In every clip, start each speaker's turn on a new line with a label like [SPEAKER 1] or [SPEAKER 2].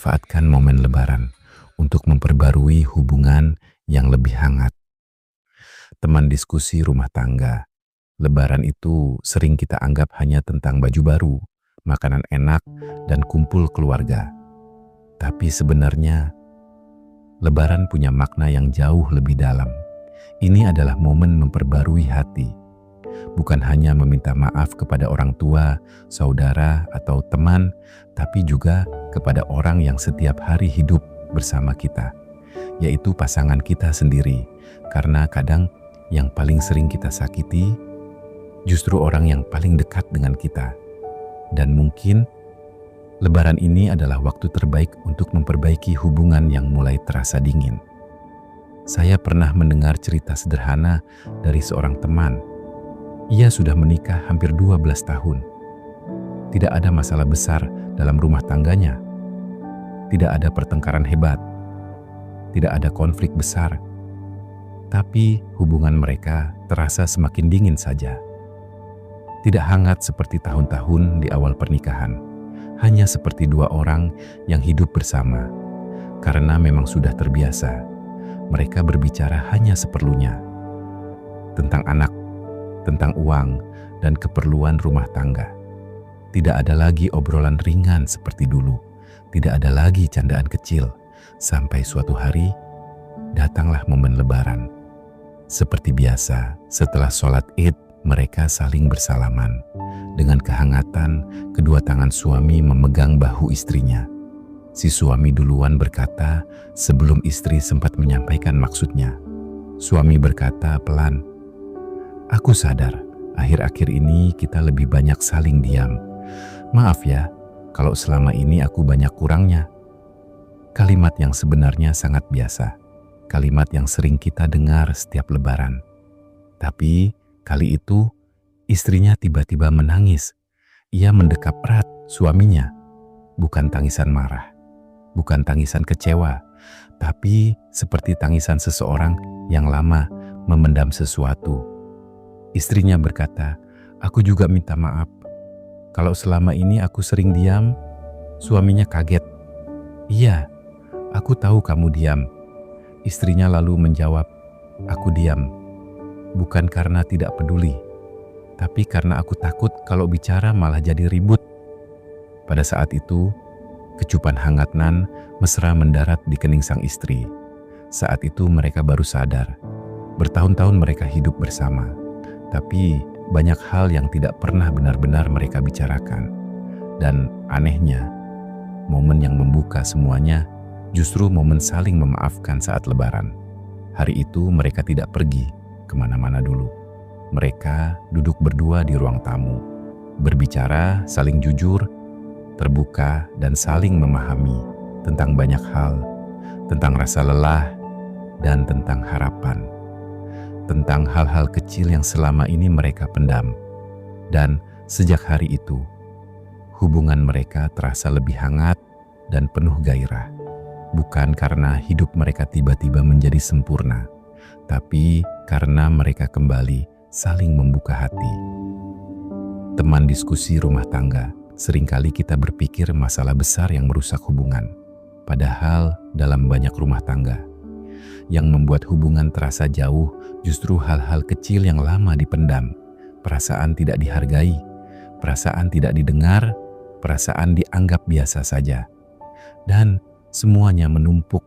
[SPEAKER 1] memanfaatkan momen Lebaran untuk memperbarui hubungan yang lebih hangat. Teman diskusi rumah tangga, Lebaran itu sering kita anggap hanya tentang baju baru, makanan enak, dan kumpul keluarga. Tapi sebenarnya, Lebaran punya makna yang jauh lebih dalam. Ini adalah momen memperbarui hati, bukan hanya meminta maaf kepada orang tua, saudara, atau teman, tapi juga kepada orang yang setiap hari hidup bersama kita, yaitu pasangan kita sendiri. Karena kadang yang paling sering kita sakiti justru orang yang paling dekat dengan kita. Dan mungkin Lebaran ini adalah waktu terbaik untuk memperbaiki hubungan yang mulai terasa dingin. Saya pernah mendengar cerita sederhana dari seorang teman. Ia sudah menikah hampir 12 tahun. Tidak ada masalah besar dalam rumah tangganya. Tidak ada pertengkaran hebat. Tidak ada konflik besar. Tapi hubungan mereka terasa semakin dingin saja. Tidak hangat seperti tahun-tahun di awal pernikahan. Hanya seperti dua orang yang hidup bersama. Karena memang sudah terbiasa. Mereka berbicara hanya seperlunya. Tentang anak, tentang uang, dan keperluan rumah tangga. Tidak ada lagi obrolan ringan seperti dulu. Tidak ada lagi candaan kecil. Sampai suatu hari, datanglah momen Lebaran. Seperti biasa, setelah sholat Id, mereka saling bersalaman. Dengan kehangatan, kedua tangan suami memegang bahu istrinya. Si suami duluan berkata sebelum istri sempat menyampaikan maksudnya. Suami berkata pelan, "Aku sadar, akhir-akhir ini kita lebih banyak saling diam. Maaf ya, kalau selama ini aku banyak kurangnya." Kalimat yang sebenarnya sangat biasa. Kalimat yang sering kita dengar setiap Lebaran. Tapi kali itu, istrinya tiba-tiba menangis. Ia mendekap erat suaminya. Bukan tangisan marah, bukan tangisan kecewa, tapi seperti tangisan seseorang yang lama memendam sesuatu. Istrinya berkata, "Aku juga minta maaf. Kalau selama ini aku sering diam." Suaminya kaget. "Iya, aku tahu kamu diam." Istrinya lalu menjawab, "Aku diam, bukan karena tidak peduli, tapi karena aku takut kalau bicara malah jadi ribut." Pada saat itu, kecupan hangat nan mesra mendarat di kening sang istri. Saat itu mereka baru sadar, bertahun-tahun mereka hidup bersama, tapi banyak hal yang tidak pernah benar-benar mereka bicarakan. Dan anehnya, momen yang membuka semuanya justru momen saling memaafkan saat Lebaran. Hari itu mereka tidak pergi kemana-mana dulu. Mereka duduk berdua di ruang tamu, berbicara saling jujur, terbuka, dan saling memahami tentang banyak hal, tentang rasa lelah, dan tentang harapan. Tentang hal-hal kecil yang selama ini mereka pendam. Dan sejak hari itu, hubungan mereka terasa lebih hangat dan penuh gairah. Bukan karena hidup mereka tiba-tiba menjadi sempurna, tapi karena mereka kembali saling membuka hati. Teman diskusi rumah tangga, seringkali kita berpikir masalah besar yang merusak hubungan. Padahal dalam banyak rumah tangga, yang membuat hubungan terasa jauh justru hal-hal kecil yang lama dipendam. Perasaan tidak dihargai, perasaan tidak didengar, perasaan dianggap biasa saja. Dan semuanya menumpuk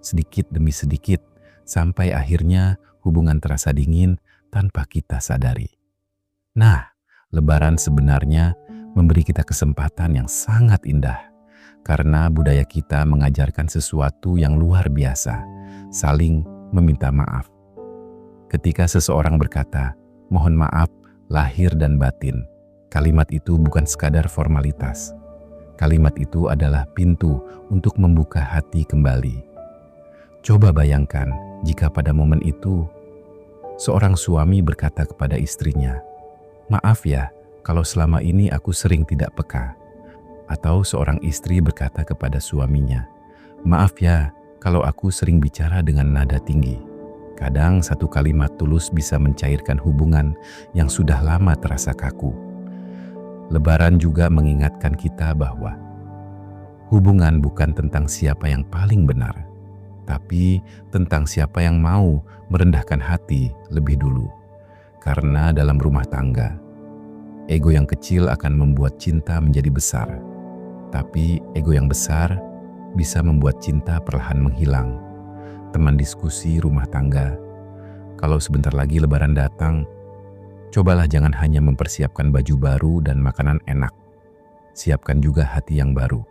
[SPEAKER 1] sedikit demi sedikit sampai akhirnya hubungan terasa dingin tanpa kita sadari. Nah, Lebaran sebenarnya memberi kita kesempatan yang sangat indah karena budaya kita mengajarkan sesuatu yang luar biasa, saling meminta maaf. Ketika seseorang berkata, "Mohon maaf lahir dan batin," kalimat itu bukan sekadar formalitas. Kalimat itu adalah pintu untuk membuka hati kembali. Coba bayangkan jika pada momen itu, seorang suami berkata kepada istrinya, "Maaf ya, kalau selama ini aku sering tidak peka." Atau seorang istri berkata kepada suaminya, "Maaf ya, kalau aku sering bicara dengan nada tinggi." Kadang satu kalimat tulus bisa mencairkan hubungan yang sudah lama terasa kaku. Lebaran juga mengingatkan kita bahwa Hubungan bukan tentang siapa yang paling benar, tapi tentang siapa yang mau merendahkan hati lebih dulu. Karena dalam rumah tangga, ego yang kecil akan membuat cinta menjadi besar, tapi ego yang besar bisa membuat cinta perlahan menghilang. Teman diskusi rumah tangga, kalau sebentar lagi Lebaran datang, cobalah jangan hanya mempersiapkan baju baru dan makanan enak. Siapkan juga hati yang baru.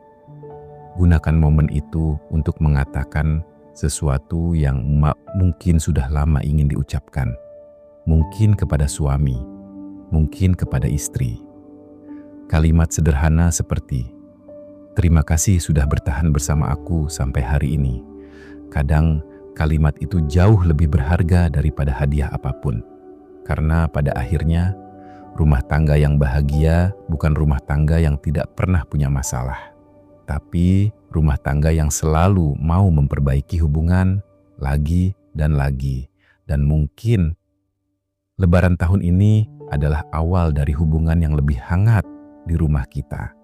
[SPEAKER 1] Gunakan momen itu untuk mengatakan sesuatu yang mungkin sudah lama ingin diucapkan. Mungkin kepada suami, mungkin kepada istri. Kalimat sederhana seperti, "Terima kasih sudah bertahan bersama aku sampai hari ini." Kadang kalimat itu jauh lebih berharga daripada hadiah apapun. Karena pada akhirnya, rumah tangga yang bahagia bukan rumah tangga yang tidak pernah punya masalah, tapi rumah tangga yang selalu mau memperbaiki hubungan lagi dan lagi. Dan mungkin Lebaran tahun ini adalah awal dari hubungan yang lebih hangat di rumah kita.